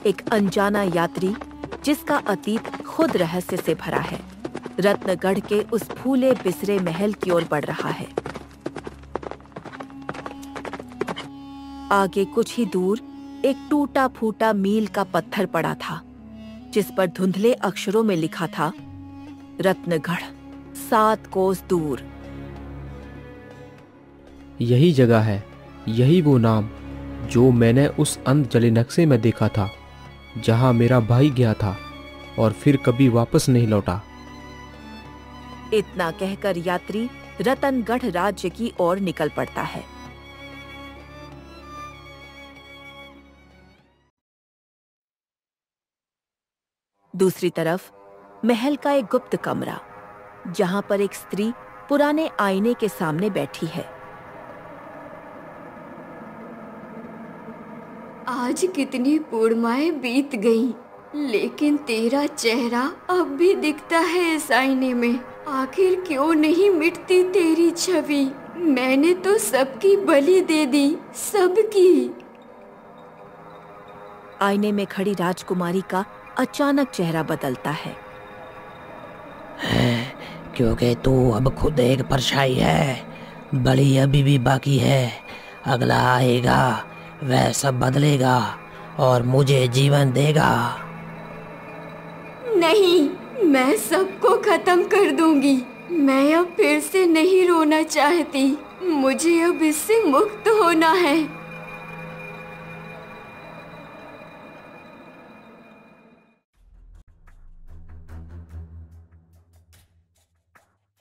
एक अनजाना यात्री जिसका अतीत खुद रहस्य से भरा है, रत्नगढ़ के उस फूले बिसरे महल की ओर बढ़ रहा है। आगे कुछ ही दूर एक टूटा फूटा मील का पत्थर पड़ा था, जिस पर धुंधले अक्षरों में लिखा था, रत्नगढ़ 7 कोस दूर। यही जगह है, यही वो नाम जो मैंने उस अंध जले नक्शे में देखा था, जहां मेरा भाई गया था और फिर कभी वापस नहीं लौटा। इतना कहकर यात्री रतनगढ़ राज्य की ओर निकल पड़ता है। दूसरी तरफ महल का एक गुप्त कमरा, जहां पर एक स्त्री पुराने आईने के सामने बैठी है। आज कितनी पूर्णिमाएं बीत गईं, लेकिन तेरा चेहरा अब भी दिखता है इस आईने में। आखिर क्यों नहीं मिटती तेरी छवि? मैंने तो सबकी बलि दे दी, सबकी। आईने में खड़ी राजकुमारी का अचानक चेहरा बदलता है। क्योंकि तू अब खुद एक परछाई है, बलि अभी भी बाकी है। अगला आएगा, वह सब बदलेगा और मुझे जीवन देगा। नहीं, मैं सबको खत्म कर दूंगी। मैं अब फिर से नहीं रोना चाहती। मुझे अब इससे मुक्त होना है।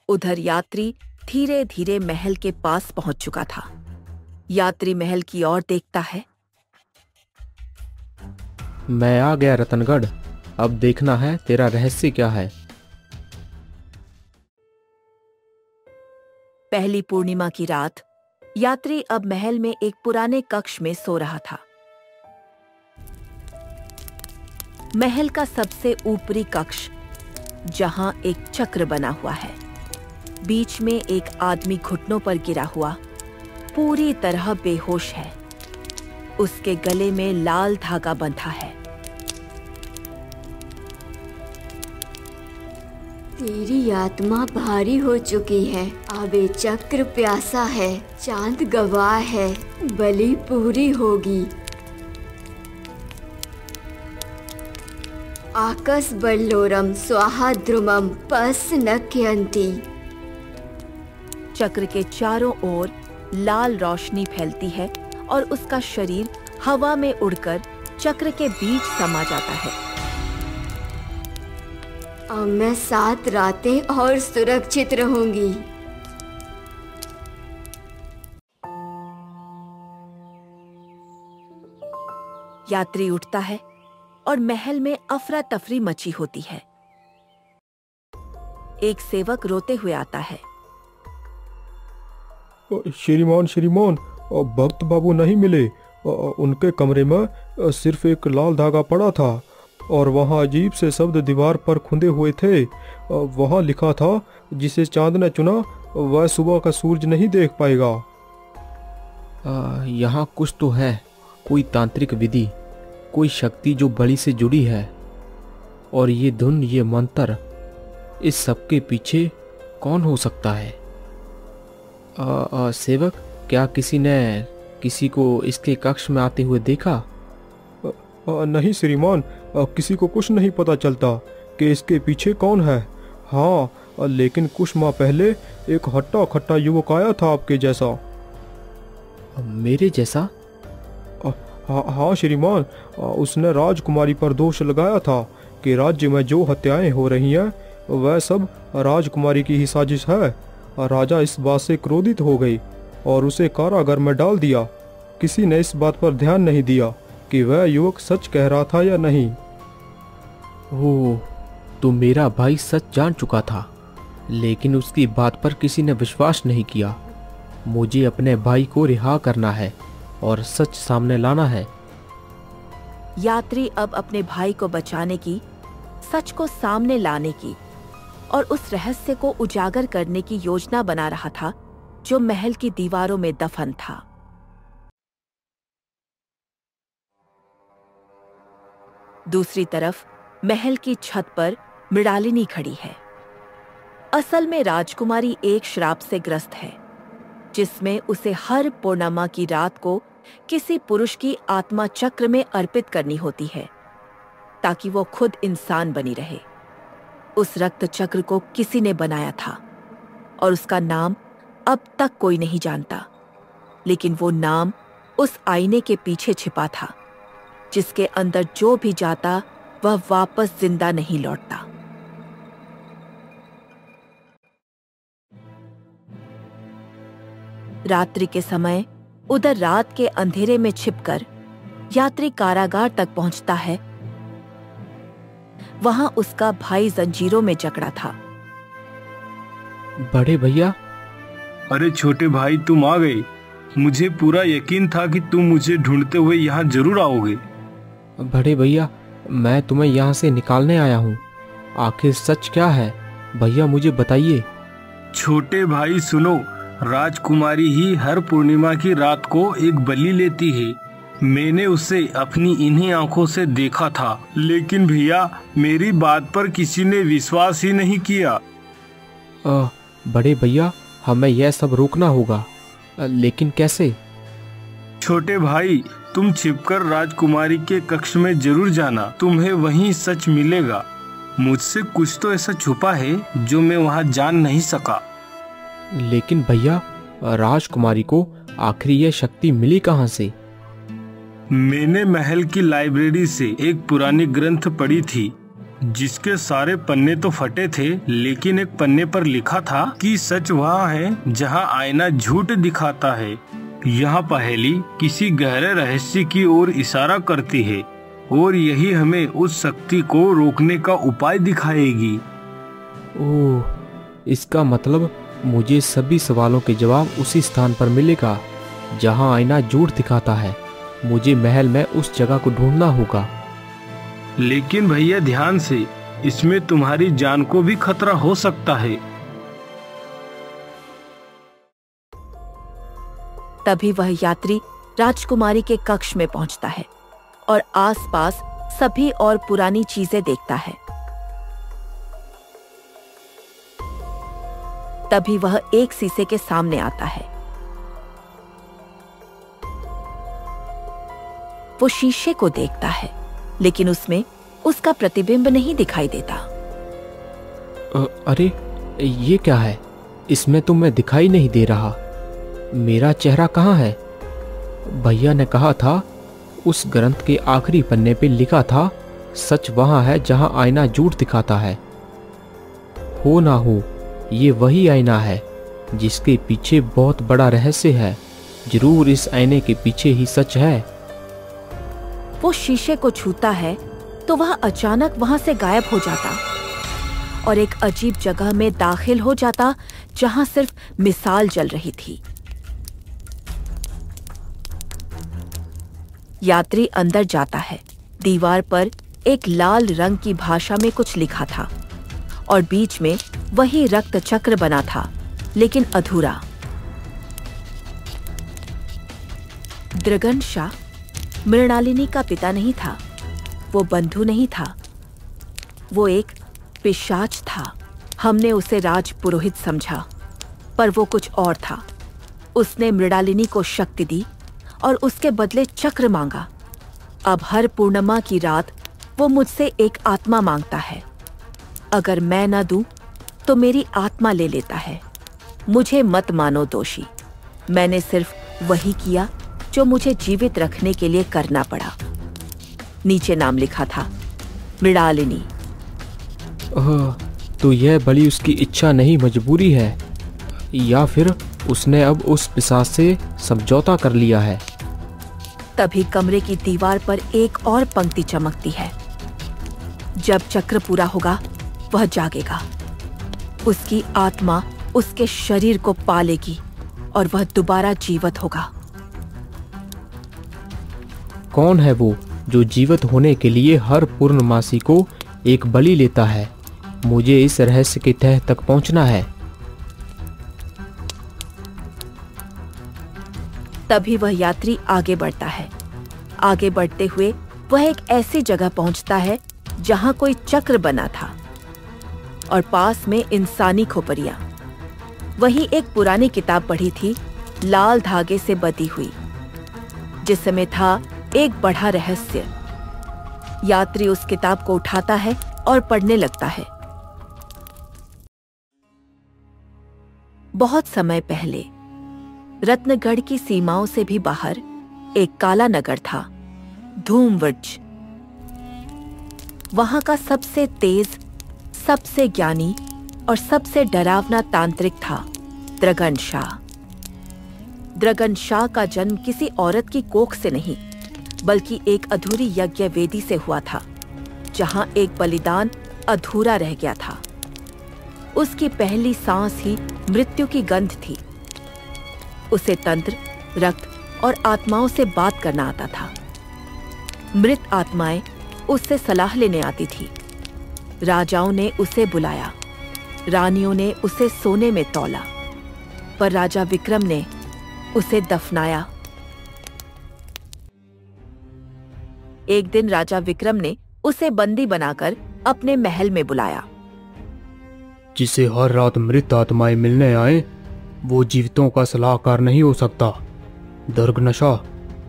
उधर यात्री धीरे धीरे महल के पास पहुंच चुका था। यात्री महल की ओर देखता है। मैं आ गया रतनगढ़, अब देखना है तेरा रहस्य क्या है। पहली पूर्णिमा की रात यात्री अब महल में एक पुराने कक्ष में सो रहा था। महल का सबसे ऊपरी कक्ष, जहां एक चक्र बना हुआ है। बीच में एक आदमी घुटनों पर गिरा हुआ, पूरी तरह बेहोश है। उसके गले में लाल धागा बंधा है। तेरी आत्मा भारी हो चुकी है। अब ये चक्र प्यासा है, चांद गवाह है, बलि पूरी होगी। आकस बल्लोरम स्वाहा ध्रुवम पस नक्यंती। चक्र के चारों ओर लाल रोशनी फैलती है और उसका शरीर हवा में उड़कर चक्र के बीच समा जाता है। अब मैं 7 रातें और सुरक्षित रहूंगी। यात्री उठता है और महल में अफरा तफरी मची होती है। एक सेवक रोते हुए आता है। श्रीमान, भक्त बाबू नहीं मिले। उनके कमरे में सिर्फ एक लाल धागा पड़ा था और वहाँ अजीब से शब्द दीवार पर खुंदे हुए थे। वहाँ लिखा था, जिसे चांद ने चुना वह सुबह का सूरज नहीं देख पाएगा। यहाँ कुछ तो है, कोई तांत्रिक विधि, कोई शक्ति जो बलि से जुड़ी है। और ये धुन, ये मंत्र, इस सब के पीछे कौन हो सकता है? सेवक, क्या किसी ने किसी को इसके कक्ष में आते हुए देखा? नहीं श्रीमान, किसी को कुछ नहीं पता चलता कि इसके पीछे कौन है। हाँ, लेकिन कुछ माह पहले एक हट्टा खट्टा युवक आया था आपके जैसा। मेरे जैसा? हाँ श्रीमान, उसने राजकुमारी पर दोष लगाया था कि राज्य में जो हत्याएं हो रही हैं वह सब राजकुमारी की ही साजिश है। राजा इस बात से क्रोधित हो गई और उसे कारागार में डाल दिया। किसी ने इस बात पर ध्यान नहीं दिया कि वह युवक सच कह रहा था या नहीं। ओह, तो मेरा भाई सच जान चुका था, लेकिन उसकी बात पर किसी ने विश्वास नहीं किया। मुझे अपने भाई को रिहा करना है और सच सामने लाना है। यात्री अब अपने भाई को बचाने की, सच को सामने लाने की और उस रहस्य को उजागर करने की योजना बना रहा था जो महल की दीवारों में दफन था। दूसरी तरफ महल की छत पर मृणालिनी खड़ी है। असल में राजकुमारी एक श्राप से ग्रस्त है, जिसमें उसे हर पूर्णिमा की रात को किसी पुरुष की आत्मा चक्र में अर्पित करनी होती है, ताकि वो खुद इंसान बनी रहे। उस रक्त चक्र को किसी ने बनाया था और उसका नाम अब तक कोई नहीं जानता, लेकिन वो नाम उस आईने के पीछे छिपा था, जिसके अंदर जो भी जाता वह वापस जिंदा नहीं लौटता। रात्रि के समय उधर रात के अंधेरे में छिपकर यात्री कारागार तक पहुंचता है। वहां उसका भाई जंजीरों में जकड़ा था। बड़े भैया। अरे छोटे भाई, तुम आ गए। मुझे पूरा यकीन था कि तुम मुझे ढूंढते हुए यहाँ जरूर आओगे। बड़े भैया, मैं तुम्हें यहाँ से निकालने आया हूँ। आखिर सच क्या है भैया, मुझे बताइए। छोटे भाई सुनो, राजकुमारी ही हर पूर्णिमा की रात को एक बलि लेती है। मैंने उसे अपनी इन्हीं आंखों से देखा था, लेकिन भैया मेरी बात पर किसी ने विश्वास ही नहीं किया। बड़े भैया, हमें यह सब रोकना होगा, लेकिन कैसे? छोटे भाई, तुम छिपकर राजकुमारी के कक्ष में जरूर जाना, तुम्हें वहीं सच मिलेगा। मुझसे कुछ तो ऐसा छुपा है जो मैं वहां जान नहीं सका। लेकिन भैया, राजकुमारी को आखिर यह शक्ति मिली कहाँ से? मैंने महल की लाइब्रेरी से एक पुरानी ग्रंथ पढ़ी थी, जिसके सारे पन्ने तो फटे थे, लेकिन एक पन्ने पर लिखा था कि सच वहाँ है जहाँ आईना झूठ दिखाता है। यहाँ पहेली किसी गहरे रहस्य की ओर इशारा करती है और यही हमें उस शक्ति को रोकने का उपाय दिखाएगी। ओह, इसका मतलब मुझे सभी सवालों के जवाब उसी स्थान पर मिलेगा जहाँ आईना झूठ दिखाता है। मुझे महल में उस जगह को ढूंढना होगा। लेकिन भैया ध्यान से, इसमें तुम्हारी जान को भी खतरा हो सकता है। तभी वह यात्री राजकुमारी के कक्ष में पहुंचता है और आसपास सभी और पुरानी चीजें देखता है। तभी वह एक शीशे के सामने आता है। वो शीशे को देखता है, लेकिन उसमें उसका प्रतिबिंब नहीं दिखाई देता। अरे ये क्या है? इसमें तो मैं दिखाई नहीं दे रहा। मेरा चेहरा कहाँ है? भैया ने कहा था उस ग्रंथ के आखिरी पन्ने पे लिखा था, सच वहां है जहां आईना झूठ दिखाता है। हो ना हो, ये वही आईना है जिसके पीछे बहुत बड़ा रहस्य है। जरूर इस आईने के पीछे ही सच है। वो शीशे को छूता है तो वह अचानक वहां से गायब हो जाता और एक अजीब जगह में दाखिल हो जाता जहां सिर्फ मिसाल जल रही थी। यात्री अंदर जाता है। दीवार पर एक लाल रंग की भाषा में कुछ लिखा था और बीच में वही रक्त चक्र बना था, लेकिन अधूरा। दृगन मृणालिनी का पिता नहीं था, वो बंधु नहीं था, वो एक पिशाच था। हमने उसे राज पुरोहित समझा, पर वो कुछ और था। उसने मृणालिनी को शक्ति दी और उसके बदले चक्र मांगा। अब हर पूर्णिमा की रात वो मुझसे एक आत्मा मांगता है। अगर मैं न दूं तो मेरी आत्मा ले लेता है। मुझे मत मानो दोषी, मैंने सिर्फ वही किया जो मुझे जीवित रखने के लिए करना पड़ा। नीचे नाम लिखा था, मृणालिनी। तो यह बलि उसकी इच्छा नहीं, मजबूरी है, या फिर उसने अब उस पिशाच से समझौता कर लिया है। तभी कमरे की दीवार पर एक और पंक्ति चमकती है। जब चक्र पूरा होगा वह जागेगा, उसकी आत्मा उसके शरीर को पालेगी और वह दोबारा जीवित होगा। कौन है वो जो जीवित होने के लिए हर पूर्णमासी को एक बलि लेता है? मुझे इस रहस्य के तह तक पहुंचना है। तभी वह यात्री आगे बढ़ता है। आगे बढ़ते हुए वह एक ऐसी जगह पहुंचता है जहां कोई चक्र बना था और पास में इंसानी खोपड़ियां। वही एक पुरानी किताब पढ़ी थी, लाल धागे से बंधी हुई, जिसमें था एक बड़ा रहस्य। यात्री उस किताब को उठाता है और पढ़ने लगता है। बहुत समय पहले रत्नगढ़ की सीमाओं से भी बाहर एक काला नगर था, धूमवृक्ष। वहां का सबसे तेज, सबसे ज्ञानी और सबसे डरावना तांत्रिक था द्रगन शाह। द्रगन शाह का जन्म किसी औरत की कोख से नहीं, बल्कि एक अधूरी यज्ञ वेदी से हुआ था, जहां एक बलिदान अधूरा रह गया था। उसकी पहली सांस ही मृत्यु की गंध थी। उसे तंत्र, रक्त और आत्माओं से बात करना आता था। मृत आत्माएं उससे सलाह लेने आती थी। राजाओं ने उसे बुलाया, रानियों ने उसे सोने में तौला, पर राजा विक्रम ने उसे दफनाया। एक दिन राजा विक्रम ने उसे बंदी बनाकर अपने महल में बुलाया। जिसे हर रात मृत आत्माएं मिलने आए, वो जीवितों का सलाहकार नहीं हो सकता। दर्गनशा,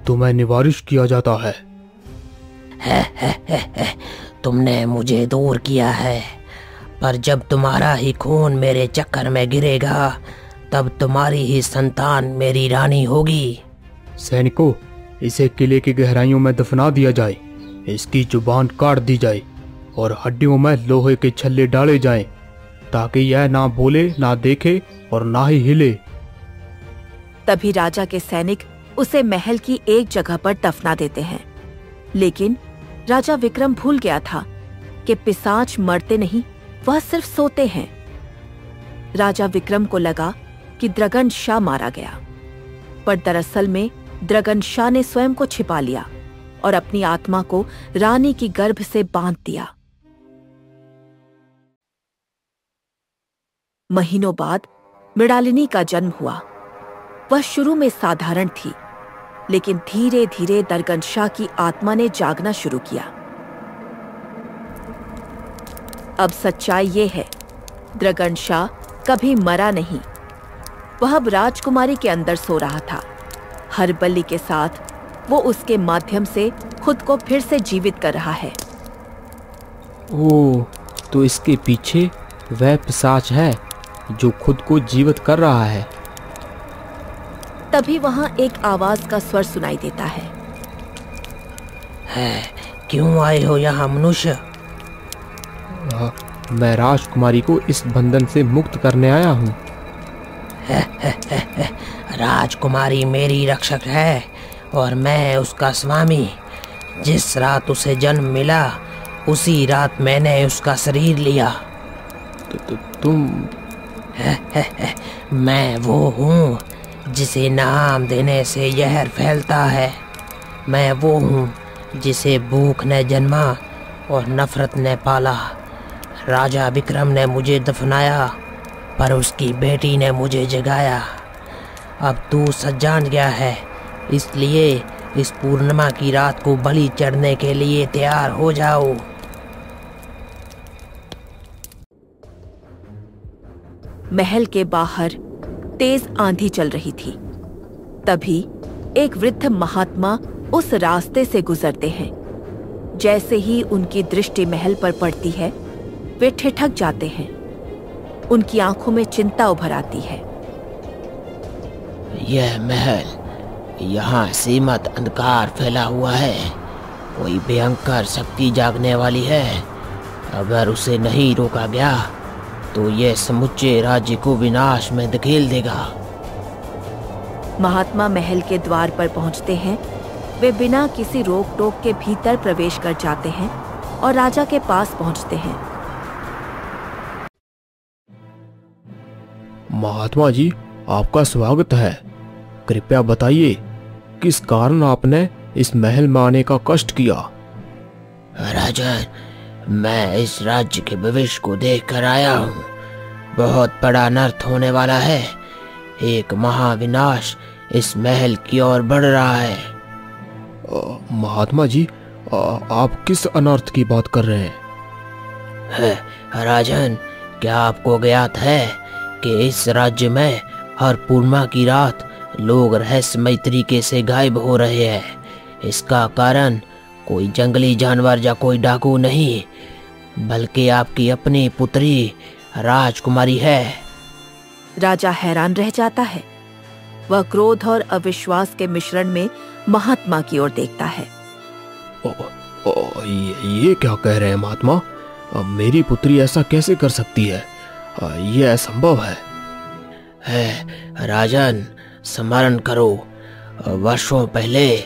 तुम्हें निवारिश किया जाता है। तुमने मुझे दूर किया है, पर जब तुम्हारा ही खून मेरे चक्कर में गिरेगा, तब तुम्हारी ही संतान मेरी रानी होगी। सैनिकों, इसे किले की गहराइयों में दफना दिया जाए। इसकी जुबान काट दी जाए और हड्डियों में लोहे के छल्ले डाले जाएं, ताकि यह ना बोले, ना देखे और ना ही हिले। तभी राजा के सैनिक उसे महल की एक जगह पर दफना देते हैं। लेकिन राजा विक्रम भूल गया था कि पिशाच मरते नहीं, वह सिर्फ सोते हैं। राजा विक्रम को लगा कि द्रगन शाह मारा गया, पर दरअसल में द्रगन शाह ने स्वयं को छिपा लिया और अपनी आत्मा को रानी की गर्भ से बांध दिया। महीनों बाद मृणालिनी का जन्म हुआ। वह शुरू में साधारण थी, लेकिन धीरे धीरे द्रगन शाह की आत्मा ने जागना शुरू किया। अब सच्चाई ये है, द्रगन शाह कभी मरा नहीं। वह अब राजकुमारी के अंदर सो रहा था। हर बलि के साथ वो उसके माध्यम से खुद को फिर से जीवित कर रहा है। ओह, तो इसके पीछे वह पिशाच है जो खुद को जीवित कर रहा है। तभी वहां एक आवाज का स्वर सुनाई देता है। क्यों आए हो यहाँ मनुष्य? मैं राजकुमारी को इस बंधन से मुक्त करने आया हूँ। राजकुमारी मेरी रक्षक है और मैं उसका स्वामी। जिस रात उसे जन्म मिला, उसी रात मैंने उसका शरीर लिया। तुम? मैं वो हूँ जिसे नाम देने से जहर फैलता है। मैं वो हूँ जिसे भूख ने जन्मा और नफरत ने पाला। राजा विक्रम ने मुझे दफनाया, पर उसकी बेटी ने मुझे जगाया। अब तू सच जान गया है, इसलिए इस पूर्णिमा की रात को बलि चढ़ने के लिए तैयार हो जाओ। महल के बाहर तेज आंधी चल रही थी। तभी एक वृद्ध महात्मा उस रास्ते से गुजरते हैं। जैसे ही उनकी दृष्टि महल पर पड़ती है, वे ठिठक जाते हैं। उनकी आंखों में चिंता उभर आती है। यह महल, यहाँ सीमित अंधकार फैला हुआ है। कोई भयंकर शक्ति जागने वाली है। अगर उसे नहीं रोका गया तो यह समुच्चे राज्य को विनाश में धकेल देगा। महात्मा महल के द्वार पर पहुंचते हैं। वे बिना किसी रोक टोक के भीतर प्रवेश कर जाते हैं और राजा के पास पहुंचते हैं। महात्मा जी, आपका स्वागत है। कृपया बताइए, किस कारण आपने इस महल में आने का कष्ट किया? राजन, मैं इस राज्य के भविष्य को देख कर आया हूँ। बहुत बड़ा अनर्थ होने वाला है। एक महाविनाश इस महल की ओर बढ़ रहा है। महात्मा जी, आप किस अनर्थ की बात कर रहे हैं? राजन, क्या आपको ज्ञात है कि इस राज्य में हर पूर्णिमा की रात लोग रहस्यमय तरीके से गायब हो रहे हैं? इसका कारण कोई जंगली जानवर या कोई डाकू नहीं, बल्कि आपकी अपनी पुत्री राजकुमारी है। राजा हैरान रह जाता है। वह क्रोध और अविश्वास के मिश्रण में महात्मा की ओर देखता है। ये क्या कह रहे हैं महात्मा? मेरी पुत्री ऐसा कैसे कर सकती है? ये असंभव है। राजन, स्मरण करो, वर्षों पहले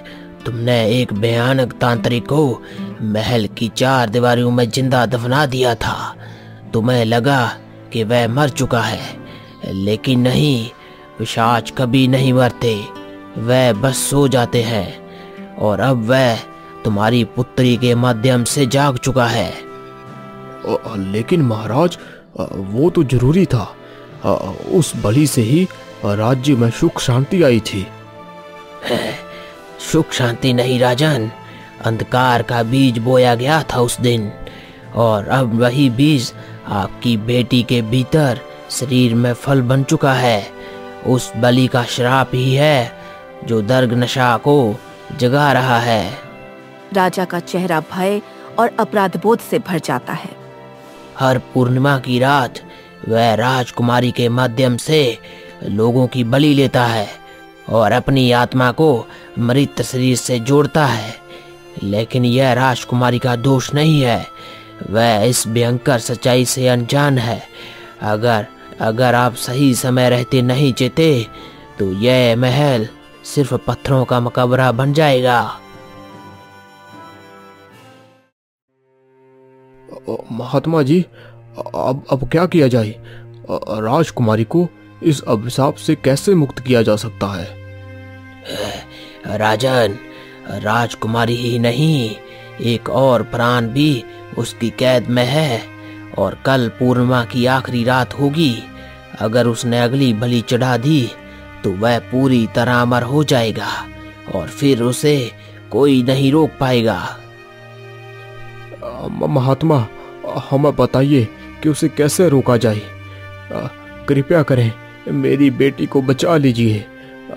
तुमने एक भयानक तांत्रिक को महल की 4 दीवारों में जिंदा दफना दिया था। तुम्हें लगा कि वह मर चुका है, लेकिन नहीं, पिशाच कभी नहीं मरते, वह बस सो जाते हैं। और अब वह तुम्हारी पुत्री के माध्यम से जाग चुका है। लेकिन महाराज, वो तो जरूरी था। उस बलि से ही राज्य में सुख शांति आई थी। सुख शांति नहीं राजन, अंधकार का बीज बोया गया था उस दिन, और अब वही बीज आपकी बेटी के भीतर शरीर में फल बन चुका है। उस बलि का श्राप ही है जो दर्ग नशा को जगा रहा है। राजा का चेहरा भय और अपराधबोध से भर जाता है। हर पूर्णिमा की रात वह राजकुमारी के माध्यम से लोगों की बलि लेता है और अपनी आत्मा को मृत शरीर से जोड़ता है। लेकिन यह राजकुमारी का दोष नहीं है, वह इस भयंकर सच्चाई से अनजान है। अगर आप सही समय रहते नहीं चेते तो यह महल सिर्फ पत्थरों का मकबरा बन जाएगा। महात्मा जी, अब क्या किया जाए? राजकुमारी को इस अभिशाप से कैसे मुक्त किया जा सकता है? राजन, राजकुमारी ही नहीं, एक और प्राण भी उसकी कैद में है, और कल पूर्णिमा की आखिरी रात होगी। अगर उसने अगली बलि चढ़ा दी तो वह पूरी तरह अमर हो जाएगा और फिर उसे कोई नहीं रोक पाएगा। महात्मा, हमें बताइए कि उसे कैसे रोका जाए। कृपया करें, मेरी बेटी को बचा लीजिए।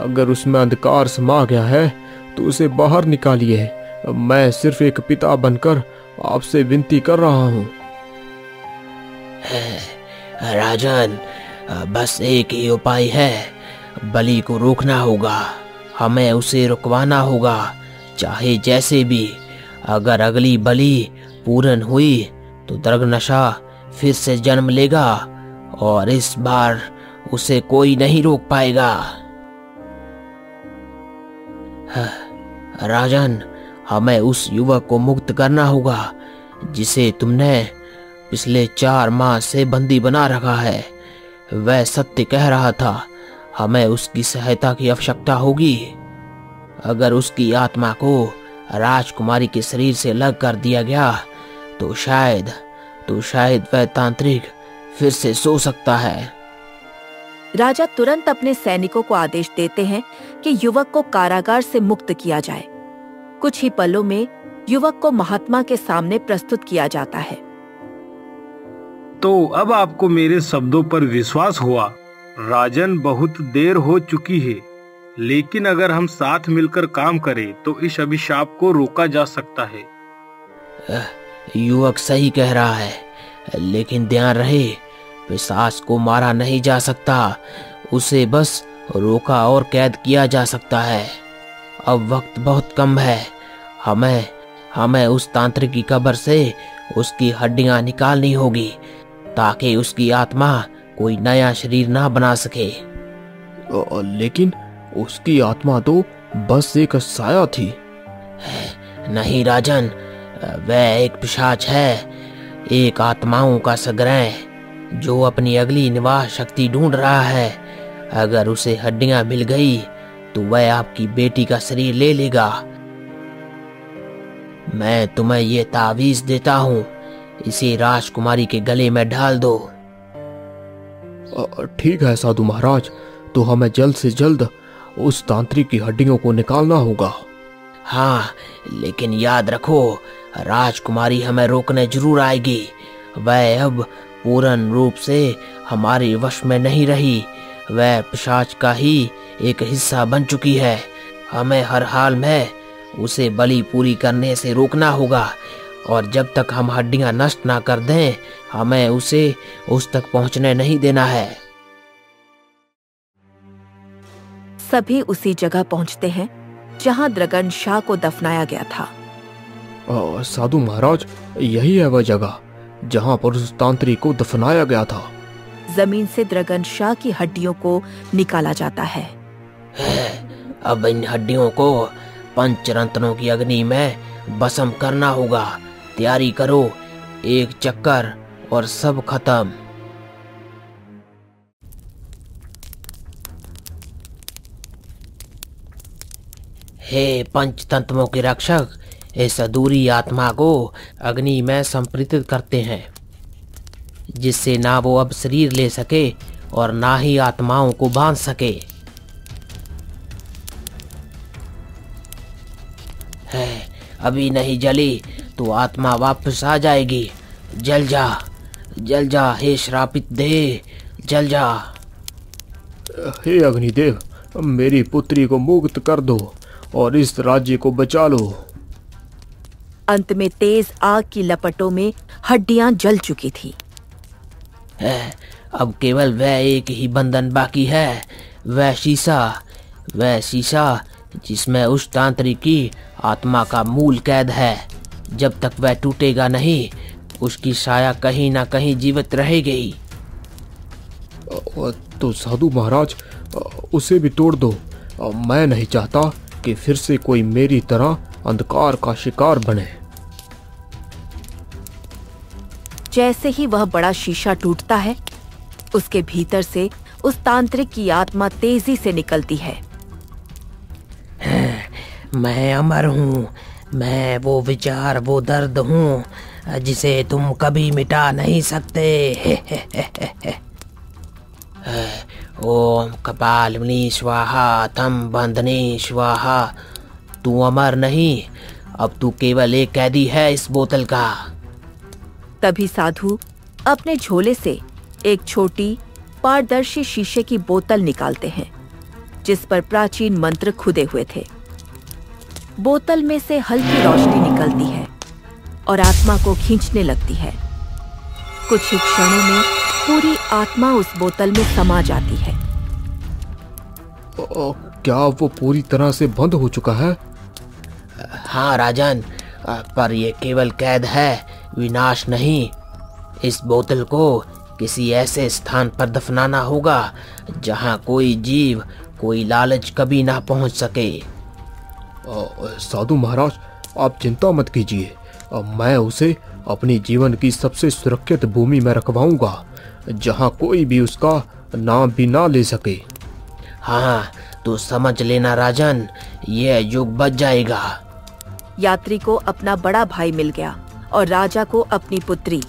अगर उसमें अंधकार समा गया है तो उसे बाहर निकालिए। मैं सिर्फ एक पिता बनकर आपसे विनती कर रहा हूँ। राजन, बस एक ही उपाय है, बलि को रोकना होगा। हमें उसे रुकवाना होगा, चाहे जैसे भी। अगर अगली बलि पूर्ण हुई तो दर्ग नशा फिर से जन्म लेगा और इस बार उसे कोई नहीं रोक पाएगा। राजन, हमें उस युवक को मुक्त करना होगा जिसे तुमने पिछले 4 माह से बंदी बना रखा है। वह सत्य कह रहा था, हमें उसकी सहायता की आवश्यकता होगी। अगर उसकी आत्मा को राजकुमारी के शरीर से अलग कर दिया गया तो शायद वह तांत्रिक फिर से सो सकता है। राजा तुरंत अपने सैनिकों को आदेश देते हैं कि युवक को कारागार से मुक्त किया जाए। कुछ ही पलों में युवक को महात्मा के सामने प्रस्तुत किया जाता है। तो अब आपको मेरे शब्दों पर विश्वास हुआ। राजन, बहुत देर हो चुकी है, लेकिन अगर हम साथ मिलकर काम करें तो इस अभिशाप को रोका जा सकता है। युवक सही कह रहा है, लेकिन ध्यान रहे, पिशाच को मारा नहीं जा सकता, उसे बस रोका और कैद किया जा सकता है। अब वक्त बहुत कम है, हमें उस तांत्रिक की कब्र से उसकी हड्डियां निकालनी होगी ताकि उसकी आत्मा कोई नया शरीर ना बना सके। लेकिन उसकी आत्मा तो बस एक साया थी। नहीं राजन, वह एक पिशाच है, एक आत्माओं का संग्रह जो अपनी अगली निवास शक्ति ढूंढ रहा है। अगर उसे हड्डियां मिल गई तो वह आपकी बेटी का शरीर ले लेगा। मैं तुम्हें ये तावीज देता हूँ, इसे राजकुमारी के गले में ढाल दो। ठीक है साधु महाराज, तो हमें जल्द से जल्द उस तांत्रिक की हड्डियों को निकालना होगा। हाँ, लेकिन याद रखो, राजकुमारी हमें रोकने जरूर आएगी। वह अब पूर्ण रूप से हमारे वश में नहीं रही, वह पिशाच का ही एक हिस्सा बन चुकी है। हमें हर हाल में उसे बलि पूरी करने से रोकना होगा, और जब तक हम हड्डियां नष्ट ना कर दें, हमें उसे उस तक पहुंचने नहीं देना है। सभी उसी जगह पहुंचते हैं जहां द्रगन शाह को दफनाया गया था। साधु महाराज, यही है वह जगह जहां पर उस तांत्रिक को दफनाया गया था। जमीन से द्रगन शाह की हड्डियों को निकाला जाता है। अब इन हड्डियों को पंचरत्नों की अग्नि में भस्म करना होगा। तैयारी करो, एक चक्कर और सब खत्म। हे पंचतंत्रों के रक्षक, इस अधूरी आत्मा को अग्नि में संप्रीत करते हैं, जिससे ना वो अब शरीर ले सके और ना ही आत्माओं को बांध सके। है, अभी नहीं जली तो आत्मा वापस आ जाएगी। जल जा हे श्रापित देह, जल जा। हे अग्निदेव, मेरी पुत्री को मुक्त कर दो और इस राज्य को बचा लो। अंत में तेज आग की लपटों में हड्डियां जल चुकी थी। अब केवल वह एक ही बंधन बाकी है, वह शीशा जिसमें उस तांत्रिक की आत्मा का मूल कैद है। जब तक वह टूटेगा नहीं, उसकी साया कहीं ना कहीं जीवित रहेगी। तो साधु महाराज, उसे भी तोड़ दो। मैं नहीं चाहता कि फिर से कोई मेरी तरह अंधकार का शिकार बने। जैसे ही वह बड़ा शीशा टूटता है, उसके भीतर से उस तांत्रिक की आत्मा तेजी से निकलती है। मैं अमर हूँ, मैं वो विचार, वो दर्द हूँ जिसे तुम कभी मिटा नहीं सकते। ओम कपालिनी स्वाहा, तम बंधनी स्वाहा। तू अमर नहीं, अब तू केवल एक कैदी है इस बोतल का। तभी साधु अपने झोले से एक छोटी पारदर्शी शीशे की बोतल निकालते हैं, जिस पर प्राचीन मंत्र खुदे हुए थे। बोतल में से हल्की रोशनी निकलती है और आत्मा को खींचने लगती है। कुछ ही क्षणों में पूरी आत्मा उस बोतल में समा जाती है। क्या वो पूरी तरह से बंद हो चुका है? हाँ राजन, पर यह केवल कैद है, विनाश नहीं। इस बोतल को किसी ऐसे स्थान पर दफनाना होगा जहाँ कोई जीव, कोई लालच कभी ना पहुँच सके। साधु महाराज, आप चिंता मत कीजिए, मैं उसे अपनी जीवन की सबसे सुरक्षित भूमि में रखवाऊंगा, जहां कोई भी उसका नाम भी ना ले सके। हाँ, तो समझ लेना राजन, यह युग बच जाएगा। यात्री को अपना बड़ा भाई मिल गया और राजा को अपनी पुत्री